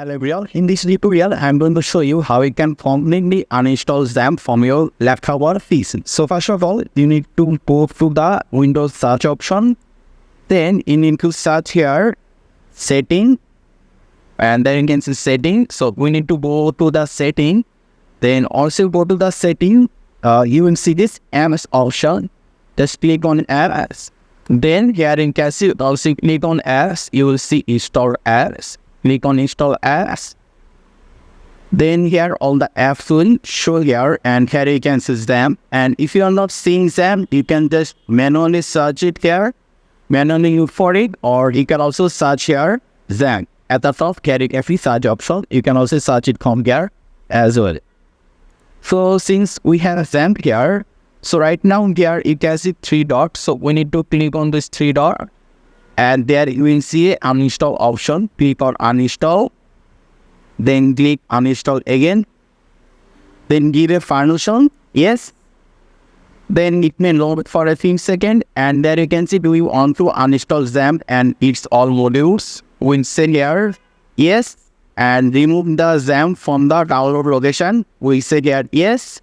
Hello everyone, in this tutorial I am going to show you how you can completely uninstall XAMPP from your laptop or PC. So first of all, you need to go to the Windows search option. Then you need to search here setting, and then you can see setting. So we need to go to the setting. Then also go to the setting. You will see this apps option. Just click on apps. Then here in case you also click on apps, you will see install apps. Click on install apps. Then here all the apps will show here, and here you can see XAMPP. And if you are not seeing XAMPP, you can just manually search it here, manually look for it, or you can also search here XAMPP. At the top, here is every search option. You can also search it from here as well. So since we have XAMPP here, so right now here you can see three dots. So we need to click on this three dot. And there you will see uninstall option. Click on uninstall. Then click uninstall again. Then give a permission. Yes. Then it may load for a few seconds. And there you can see, do you want to uninstall XAMPP and its all modules? We'll say here yes. And remove the XAMPP from the download location. We say here yes.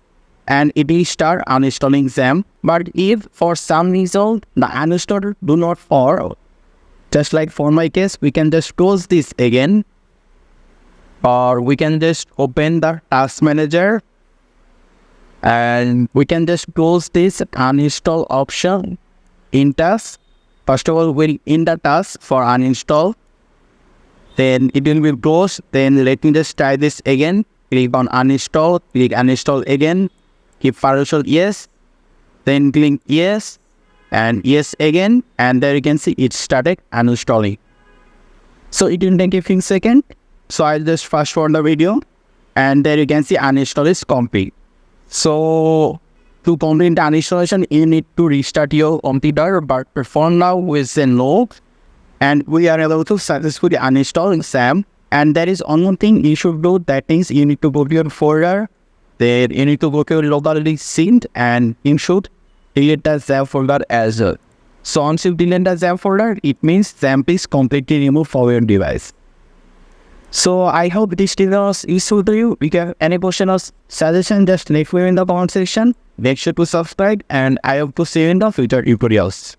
And it will start uninstalling XAMPP. But if for some reason the uninstaller do not work, just like for my case, we can just close this again, or we can just open the task manager and we can just close this uninstall option in task. First of all, we'll in the task for uninstall, then it will be closed. Then let me just try this again. Click on uninstall, click uninstall again, keep permission yes, then click yes, and yes again, and there you can see it started uninstalling. So it will take a few seconds. So I'll just fast forward the video, and there you can see uninstall is complete. So to complete the uninstallation, you need to restart your computer, but for now with the no, and we are able to successfully uninstall XAMPP. And there is one more thing you should do. That means you need to go to your folder, then you need to go to your locally synced, and you should delete the XAMPP folder as well. So once you delete the XAMPP folder, it means XAMPP is completely removed from your device. So I hope this tutorial was useful to you. If you have any question or suggestion, just leave me in the comment section. Make sure to subscribe, and I hope to see you in the future tutorials.